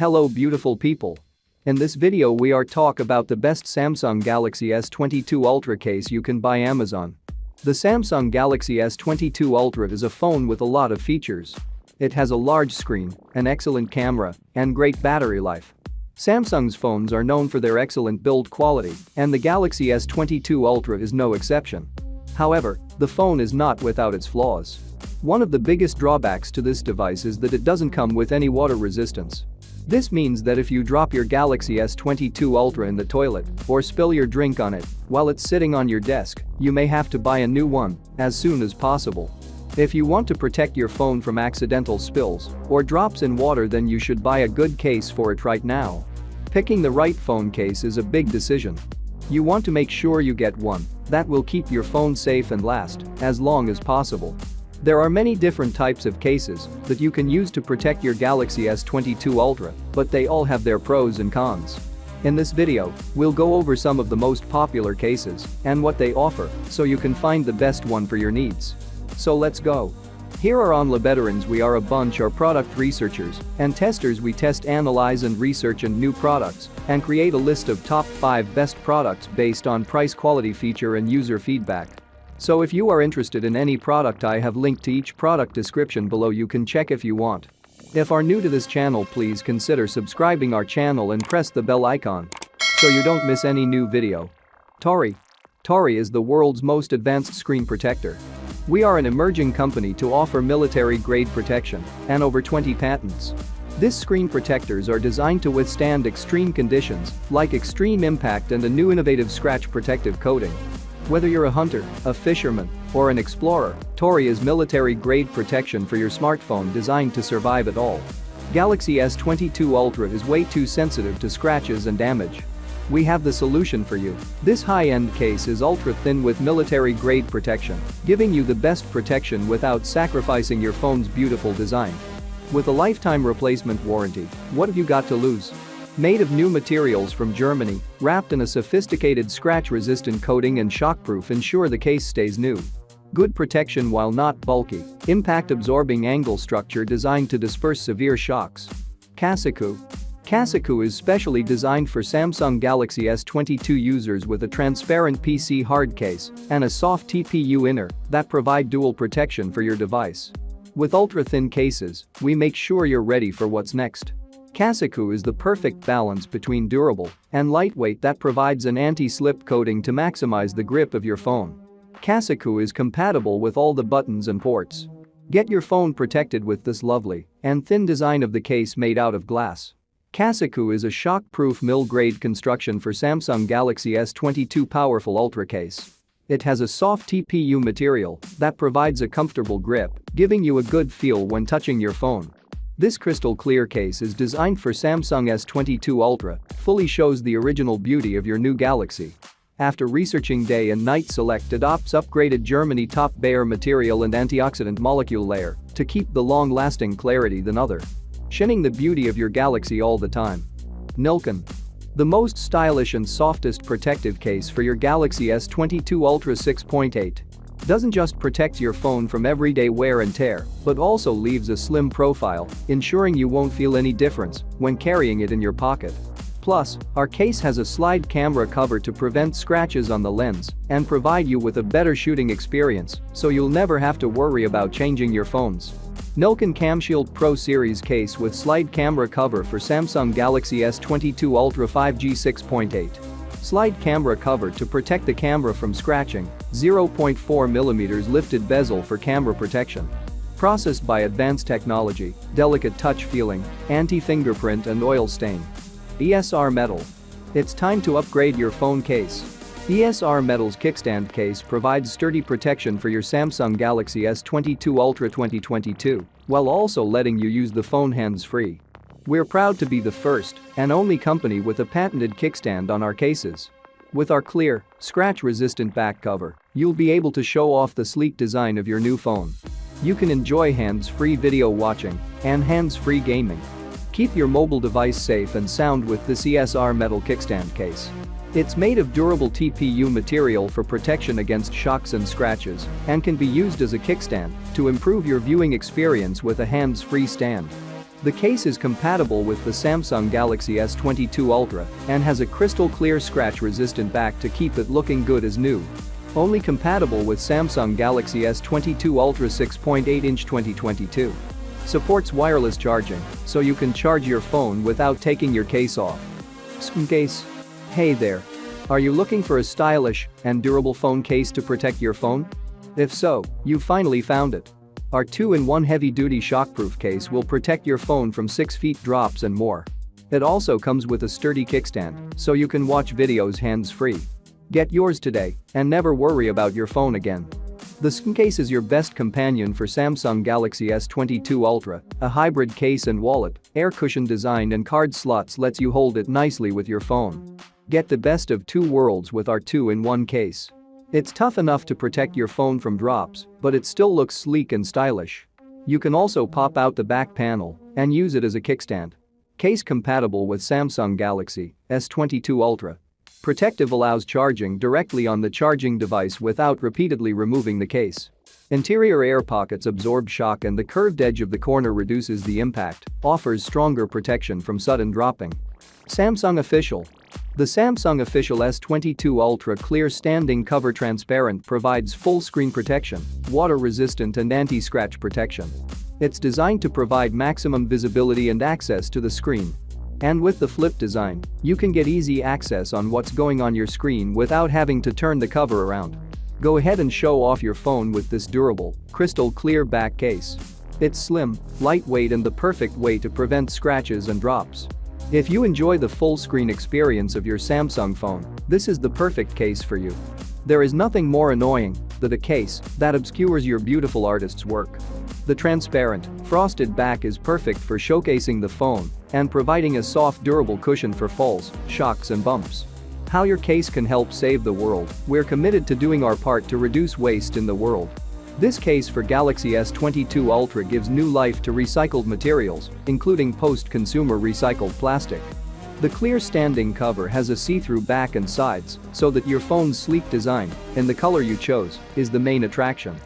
Hello beautiful people. In this video we are talk about the best Samsung Galaxy S22 Ultra case you can buy Amazon. The Samsung Galaxy S22 Ultra is a phone with a lot of features. It has a large screen, an excellent camera, and great battery life. Samsung's phones are known for their excellent build quality, and the Galaxy S22 Ultra is no exception. However, the phone is not without its flaws. One of the biggest drawbacks to this device is that it doesn't come with any water resistance. This means that if you drop your Galaxy S22 Ultra in the toilet or spill your drink on it while it's sitting on your desk, you may have to buy a new one as soon as possible. If you want to protect your phone from accidental spills or drops in water, then you should buy a good case for it right now. Picking the right phone case is a big decision. You want to make sure you get one that will keep your phone safe and last as long as possible. There are many different types of cases that you can use to protect your Galaxy S22 Ultra, but they all have their pros and cons. In this video, we'll go over some of the most popular cases and what they offer so you can find the best one for your needs. So let's go. Here are OnlyBetterOnes. We are a bunch of product researchers and testers. We test, analyze and research and new products and create a list of top 5 best products based on price, quality, feature and user feedback. So if you are interested in any product, I have linked to each product description below. You can check if you want. If are new to this channel, please consider subscribing our channel and press the bell icon so you don't miss any new video. Tori is the world's most advanced screen protector. We are an emerging company to offer military-grade protection and over 20 patents. These screen protectors are designed to withstand extreme conditions like extreme impact and a new innovative scratch protective coating. Whether you're a hunter, a fisherman, or an explorer, Tori is military-grade protection for your smartphone designed to survive it all. Galaxy S22 Ultra is way too sensitive to scratches and damage. We have the solution for you. This high-end case is ultra-thin with military-grade protection, giving you the best protection without sacrificing your phone's beautiful design. With a lifetime replacement warranty, what have you got to lose? Made of new materials from Germany, wrapped in a sophisticated scratch-resistant coating and shockproof, ensure the case stays new. Good protection while not bulky, impact-absorbing angle structure designed to disperse severe shocks. Kasaku is specially designed for Samsung Galaxy S22 users with a transparent PC hard case and a soft TPU inner that provide dual protection for your device. With ultra-thin cases, we make sure you're ready for what's next. Kasaku is the perfect balance between durable and lightweight that provides an anti-slip coating to maximize the grip of your phone. Kasaku is compatible with all the buttons and ports. Get your phone protected with this lovely and thin design of the case made out of glass. Kasaku is a shock-proof mill-grade construction for Samsung Galaxy S22 powerful Ultra case. It has a soft TPU material that provides a comfortable grip, giving you a good feel when touching your phone. This crystal clear case is designed for Samsung S22 Ultra, fully shows the original beauty of your new Galaxy. After researching day and night, Select adopts upgraded Germany top bare material and antioxidant molecule layer to keep the long-lasting clarity than other. Shining the beauty of your Galaxy all the time. Nilken. The most stylish and softest protective case for your Galaxy S22 Ultra 6.8. Doesn't just protect your phone from everyday wear and tear, but also leaves a slim profile, ensuring you won't feel any difference when carrying it in your pocket. Plus, our case has a slide camera cover to prevent scratches on the lens and provide you with a better shooting experience, so you'll never have to worry about changing your phones. Nilken CamShield Pro Series case with slide camera cover for Samsung Galaxy S22 Ultra 5G 6.8. Slide camera cover to protect the camera from scratching, 0.4mm lifted bezel for camera protection. Processed by advanced technology, delicate touch feeling, anti-fingerprint and oil stain. ESR Metal. It's time to upgrade your phone case. ESR Metal's kickstand case provides sturdy protection for your Samsung Galaxy S22 Ultra 2022, while also letting you use the phone hands-free. We're proud to be the first and only company with a patented kickstand on our cases. With our clear, scratch-resistant back cover, you'll be able to show off the sleek design of your new phone. You can enjoy hands-free video watching and hands-free gaming. Keep your mobile device safe and sound with this ESR Metal kickstand case. It's made of durable TPU material for protection against shocks and scratches and can be used as a kickstand to improve your viewing experience with a hands-free stand. The case is compatible with the Samsung Galaxy S22 Ultra and has a crystal clear scratch-resistant back to keep it looking good as new. Only compatible with Samsung Galaxy S22 Ultra 6.8-inch 2022. Supports wireless charging, so you can charge your phone without taking your case off. Case. Hey there. Are you looking for a stylish and durable phone case to protect your phone? If so, you finally found it. Our 2-in-1 heavy-duty shockproof case will protect your phone from 6 feet drops and more. It also comes with a sturdy kickstand, so you can watch videos hands-free. Get yours today and never worry about your phone again. The case is your best companion for Samsung Galaxy S22 Ultra, a hybrid case and wallet, air cushion design and card slots lets you hold it nicely with your phone. Get the best of two worlds with our 2-in-1 case. It's tough enough to protect your phone from drops, but it still looks sleek and stylish. You can also pop out the back panel and use it as a kickstand. Case compatible with Samsung Galaxy S22 Ultra. Protective allows charging directly on the charging device without repeatedly removing the case. Interior air pockets absorb shock and the curved edge of the corner reduces the impact, offers stronger protection from sudden dropping. Samsung Official. The Samsung Official S22 Ultra Clear Standing Cover Transparent provides full screen protection, water-resistant and anti-scratch protection. It's designed to provide maximum visibility and access to the screen. And with the flip design, you can get easy access on what's going on your screen without having to turn the cover around. Go ahead and show off your phone with this durable, crystal clear back case. It's slim, lightweight and the perfect way to prevent scratches and drops. If you enjoy the full screen experience of your Samsung phone, this is the perfect case for you. There is nothing more annoying than a case that obscures your beautiful artist's work. The transparent, frosted back is perfect for showcasing the phone and providing a soft, durable cushion for falls, shocks and bumps. How your case can help save the world. We're committed to doing our part to reduce waste in the world. This case for Galaxy S22 Ultra gives new life to recycled materials, including post-consumer recycled plastic. The clear standing cover has a see-through back and sides so that your phone's sleek design, in the color you chose, is the main attraction.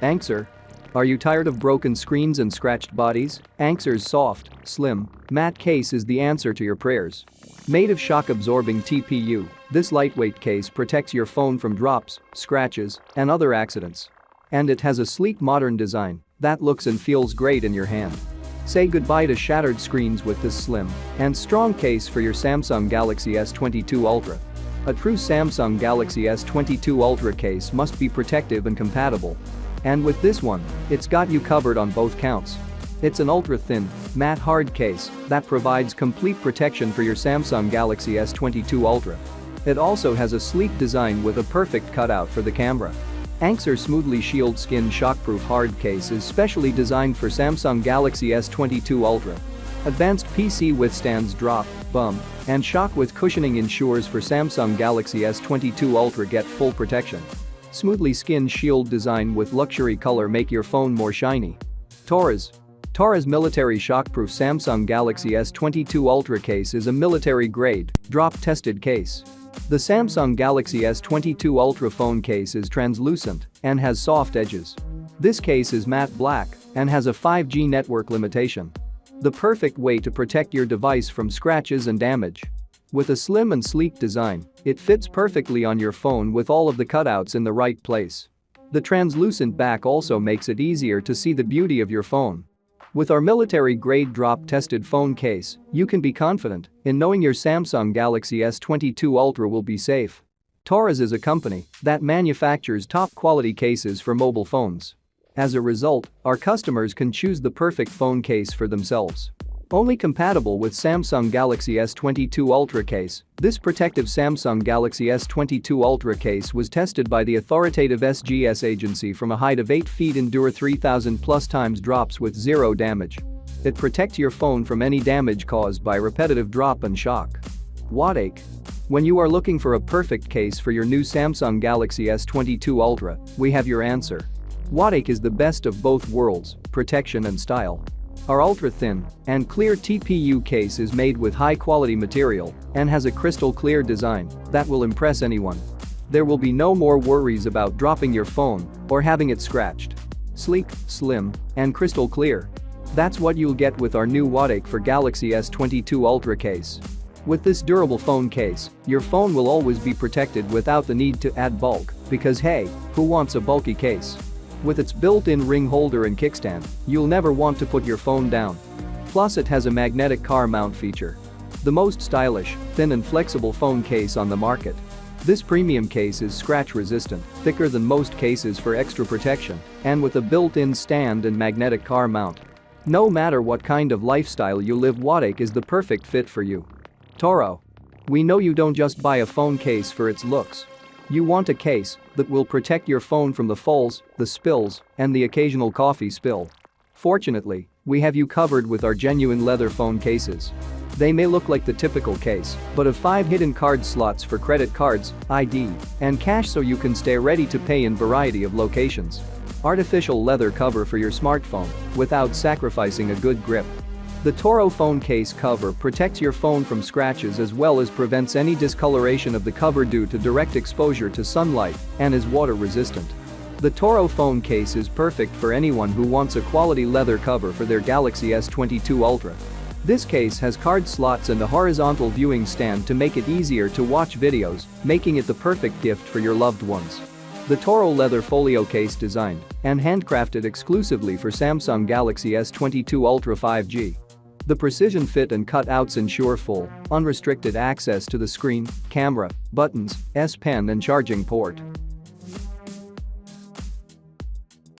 Anccer. Are you tired of broken screens and scratched bodies? Anccer's soft, slim, matte case is the answer to your prayers. Made of shock-absorbing TPU, this lightweight case protects your phone from drops, scratches, and other accidents. And it has a sleek modern design that looks and feels great in your hand. Say goodbye to shattered screens with this slim and strong case for your Samsung Galaxy S22 Ultra. A true Samsung Galaxy S22 Ultra case must be protective and compatible. And with this one, it's got you covered on both counts. It's an ultra-thin, matte hard case that provides complete protection for your Samsung Galaxy S22 Ultra. It also has a sleek design with a perfect cutout for the camera. Anccer Smoothly Shield Skin Shockproof Hard Case is specially designed for Samsung Galaxy S22 Ultra. Advanced PC withstands drop, bump, and shock with cushioning ensures for Samsung Galaxy S22 Ultra get full protection. Smoothly Skin Shield design with luxury color make your phone more shiny. Torres Military Shockproof Samsung Galaxy S22 Ultra case is a military-grade, drop-tested case. The Samsung Galaxy S22 Ultra phone case is translucent and has soft edges. This case is matte black and has a 5G network limitation. The perfect way to protect your device from scratches and damage. With a slim and sleek design, it fits perfectly on your phone with all of the cutouts in the right place. The translucent back also makes it easier to see the beauty of your phone. With our military-grade drop-tested phone case, you can be confident in knowing your Samsung Galaxy S22 Ultra will be safe. Torres is a company that manufactures top-quality cases for mobile phones. As a result, our customers can choose the perfect phone case for themselves. Only compatible with Samsung Galaxy S22 Ultra case, this protective Samsung Galaxy S22 Ultra case was tested by the authoritative SGS agency from a height of 8 feet, endure 3,000 plus times drops with zero damage. It protects your phone from any damage caused by repetitive drop and shock. Wattake. When you are looking for a perfect case for your new Samsung Galaxy S22 Ultra, we have your answer. Wattake is the best of both worlds, protection and style. Our ultra-thin and clear TPU case is made with high-quality material and has a crystal-clear design that will impress anyone. There will be no more worries about dropping your phone or having it scratched. Sleek, slim, and crystal clear. That's what you'll get with our new Wadake for Galaxy S22 Ultra case. With this durable phone case, your phone will always be protected without the need to add bulk, because hey, who wants a bulky case? With its built-in ring holder and kickstand, you'll never want to put your phone down. Plus it has a magnetic car mount feature. The most stylish, thin and flexible phone case on the market. This premium case is scratch resistant, thicker than most cases for extra protection, and with a built-in stand and magnetic car mount. No matter what kind of lifestyle you live, Wadake is the perfect fit for you. Toro. We know you don't just buy a phone case for its looks. You want a case that will protect your phone from the falls, the spills, and the occasional coffee spill. Fortunately, we have you covered with our genuine leather phone cases. They may look like the typical case, but have 5 hidden card slots for credit cards, ID, and cash so you can stay ready to pay in variety of locations. Artificial leather cover for your smartphone without sacrificing a good grip. The Toro phone case cover protects your phone from scratches as well as prevents any discoloration of the cover due to direct exposure to sunlight and is water resistant. The Toro phone case is perfect for anyone who wants a quality leather cover for their Galaxy S22 Ultra. This case has card slots and a horizontal viewing stand to make it easier to watch videos, making it the perfect gift for your loved ones. The Toro leather folio case designed and handcrafted exclusively for Samsung Galaxy S22 Ultra 5G. The precision fit and cutouts ensure full, unrestricted access to the screen, camera, buttons, S Pen and charging port.